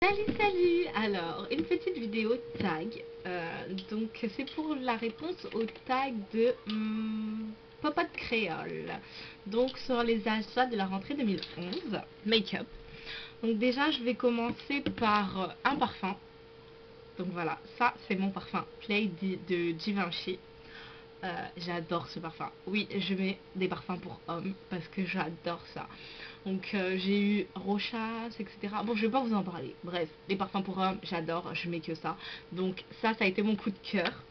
Salut. Alors, une petite vidéo tag. Donc, c'est pour la réponse au tag de Popote Créole. Donc, sur les achats de la rentrée 2011, make-up. Donc, déjà, je vais commencer par un parfum. Donc, voilà, ça, c'est mon parfum Play de Givenchy. J'adore ce parfum. Oui, je mets des parfums pour hommes parce que j'adore ça. Donc j'ai eu Rochas, etc. Bon, je vais pas vous en parler. Bref, les parfums pour hommes, j'adore, je mets que ça. Donc ça a été mon coup de cœur.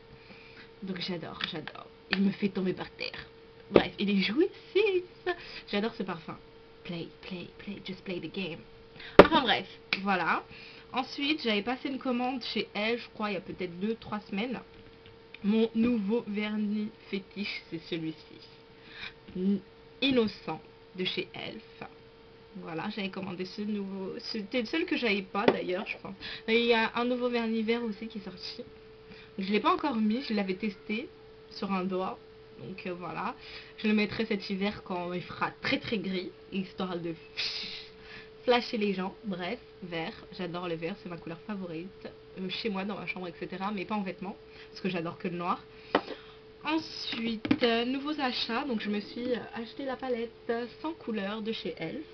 Donc j'adore. Il me fait tomber par terre. Bref, il est jouissif. J'adore ce parfum. Play, just play the game. Enfin bref, voilà. Ensuite, j'avais passé une commande chez elle, je crois, il y a peut-être 2-3 semaines. Mon nouveau vernis fétiche, c'est celui-ci. Innocent de chez Elf. Voilà, j'avais commandé ce nouveau. C'était le seul que j'avais pas d'ailleurs, je pense. Et il y a un nouveau vernis vert aussi qui est sorti. Je l'ai pas encore mis, je l'avais testé sur un doigt. Donc voilà. Je le mettrai cet hiver quand il fera très très gris, histoire de flasher les gens. Bref, vert. J'adore le vert, c'est ma couleur favorite. Chez moi, dans ma chambre, etc. Mais pas en vêtements, parce que j'adore que le noir. Ensuite, nouveaux achats. Donc je me suis acheté la palette 100 couleurs de chez Elf.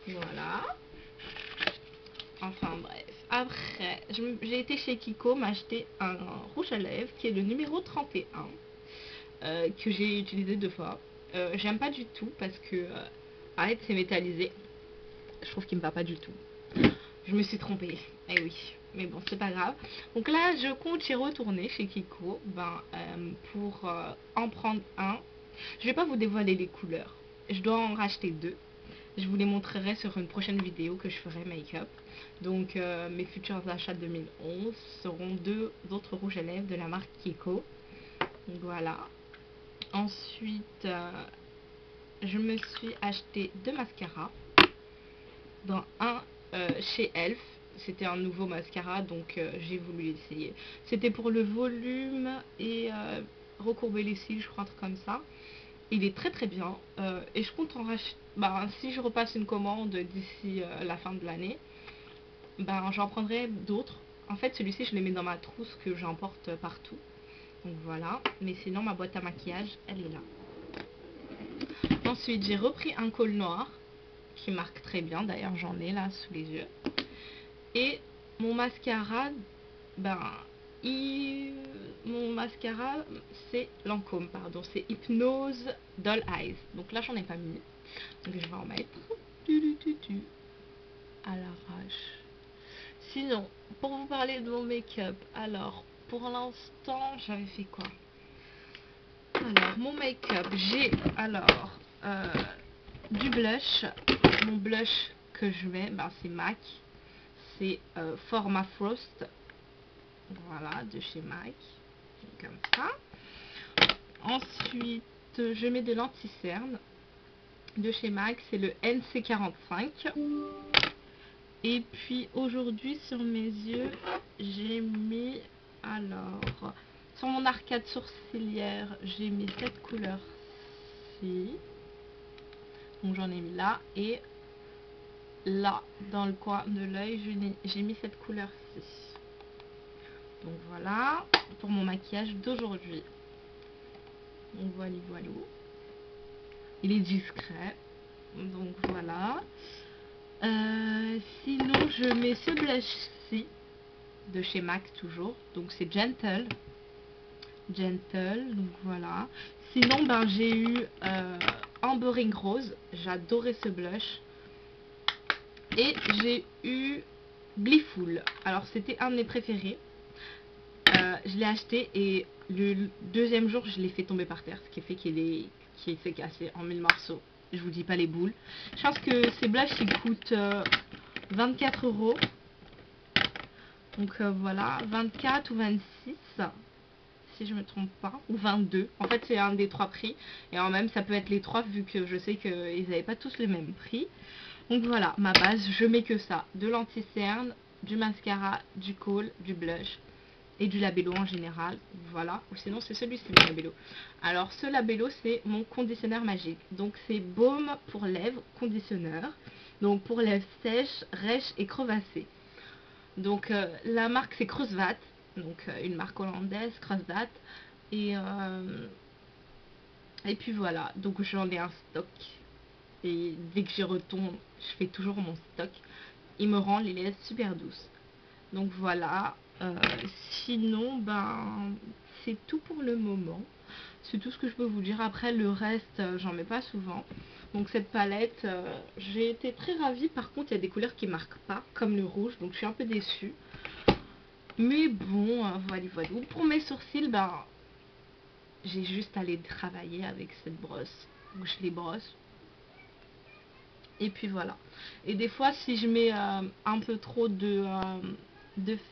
Voilà. Enfin bref. Après, j'ai été chez Kiko m'acheter un rouge à lèvres qui est le numéro 31. Que j'ai utilisé 2 fois. J'aime pas du tout parce que arrête, c'est métallisé. Je trouve qu'il me va pas du tout. Je me suis trompée. Eh oui. Mais bon, c'est pas grave. Donc là, je compte y retourner chez Kiko pour en prendre un. Je vais pas vous dévoiler les couleurs. Je dois en racheter 2. Je vous les montrerai sur une prochaine vidéo que je ferai make-up. Donc mes futurs achats 2011 seront 2 autres rouges à lèvres de la marque Kiko. Donc voilà. Ensuite, je me suis acheté 2 mascaras. Dans un chez Elf. C'était un nouveau mascara, donc j'ai voulu l'essayer. C'était pour le volume et recourber les cils, je crois, un truc comme ça. Il est très très bien et je compte en racheter. Si je repasse une commande d'ici la fin de l'année, j'en prendrai d'autres. En fait, celui-ci, je les mets dans ma trousse que j'emporte partout. Donc voilà. Mais sinon, ma boîte à maquillage, elle est là. Ensuite, j'ai repris un col noir qui marque très bien. D'ailleurs, j'en ai là sous les yeux. Et mon mascara, mon mascara, c'est Lancôme, pardon, c'est Hypnose Doll Eyes. Donc là, j'en ai pas mis. Donc je vais en mettre. À l'arrache. Sinon, pour vous parler de mon make-up, alors, pour l'instant, j'avais fait quoi? Alors, mon make-up, j'ai alors du blush. Mon blush que je mets, c'est MAC. C'est Forma Frost. Voilà, de chez MAC. Comme ça. Ensuite, je mets de l'anti-cerne de chez MAC. C'est le NC45. Et puis aujourd'hui, sur mes yeux, j'ai mis, alors, sur mon arcade sourcilière, j'ai mis cette couleur-ci. Donc j'en ai mis là. Et là, dans le coin de l'œil, j'ai mis cette couleur-ci. Donc voilà, pour mon maquillage d'aujourd'hui. Donc voilà. Il est discret. Donc voilà. Sinon, je mets ce blush-ci de chez MAC toujours. Donc c'est Gentle. Donc voilà. Sinon, j'ai eu Ambering Rose. J'adorais ce blush. Et j'ai eu Gleeful. Alors c'était un de mes préférés. Je l'ai acheté et le deuxième jour je l'ai fait tomber par terre, ce qui fait qu'il s'est cassé en 1000 morceaux. Je vous dis pas les boules. Je pense que ces blushs ils coûtent 24 €. Donc voilà, 24 ou 26 si je me trompe pas, ou 22. En fait c'est un des 3 prix et en même ça peut être les 3 vu que je sais qu'ils n'avaient pas tous le même prix. Donc voilà, ma base, je mets que ça, de l'anti-cerne, du mascara, du kohl, du blush et du labello en général. Voilà, ou sinon c'est celui-ci le labello. Alors ce labello c'est mon conditionneur magique. Donc c'est baume pour lèvres, conditionneur. Donc pour lèvres sèches, rêches et crevassées. Donc la marque c'est Kruidvat, donc une marque hollandaise, Kruidvat. Et puis voilà, donc j'en ai un stock. Et dès que j'y retourne, je fais toujours mon stock. Il me rend les lèvres super douces. Donc voilà. Sinon, ben, c'est tout pour le moment. C'est tout ce que je peux vous dire. Après, le reste, j'en mets pas souvent. Donc cette palette, j'ai été très ravie. Par contre, il y a des couleurs qui marquent pas, comme le rouge. Donc je suis un peu déçue. Mais bon, voilà, voilà. Pour mes sourcils, ben, j'ai juste à les travailler avec cette brosse. Donc je les brosse. Et puis voilà. Et des fois, si je mets un peu trop de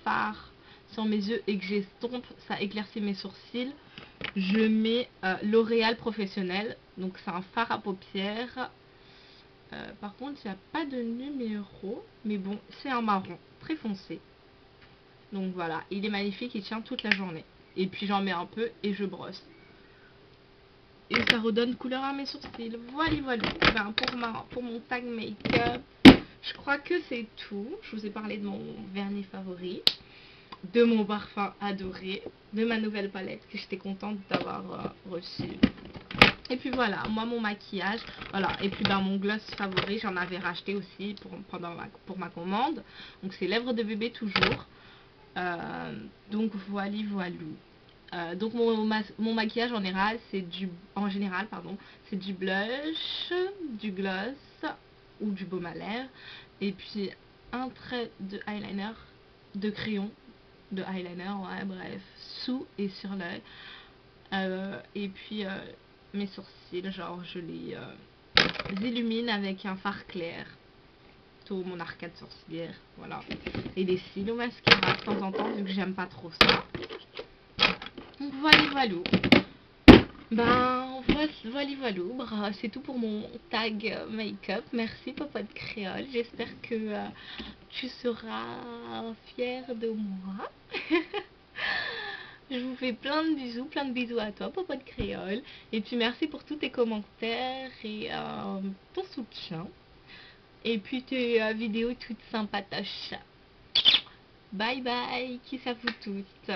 fard sur mes yeux et que j'estompe, ça éclaircit mes sourcils. Je mets L'Oréal Professionnel. Donc c'est un fard à paupières. Par contre, il n'y a pas de numéro. Mais bon, c'est un marron très foncé. Donc voilà, il est magnifique, il tient toute la journée. Et puis j'en mets un peu et je brosse. Et ça redonne couleur à mes sourcils. Voilà, voilà. Ben, pour mon tag make-up, je crois que c'est tout. Je vous ai parlé de mon vernis favori, de mon parfum adoré, de ma nouvelle palette que j'étais contente d'avoir reçue. Et puis voilà, moi mon maquillage, voilà. Et puis ben, mon gloss favori, j'en avais racheté aussi pour ma commande. Donc c'est Lèvres de bébé toujours. Donc voilà, voilà. Donc mon maquillage en général, c'est du blush, du gloss ou du baume à lèvres, et puis un trait de eyeliner, de crayon de eyeliner, ouais, bref, sous et sur l'œil. Et puis mes sourcils, genre je les illumine avec un fard clair, tout mon arcade sourcilière, voilà. Et des cils au mascara de temps en temps, vu que j'aime pas trop ça. Donc voilà, voilà. Ben, voilà, voilà. C'est tout pour mon tag make-up. Merci Popote Créole. J'espère que tu seras fière de moi. Je vous fais plein de bisous à toi, Popote Créole. Et puis merci pour tous tes commentaires et ton soutien. Et puis tes vidéos toutes sympatoches. Bye bye, kiss à vous toutes.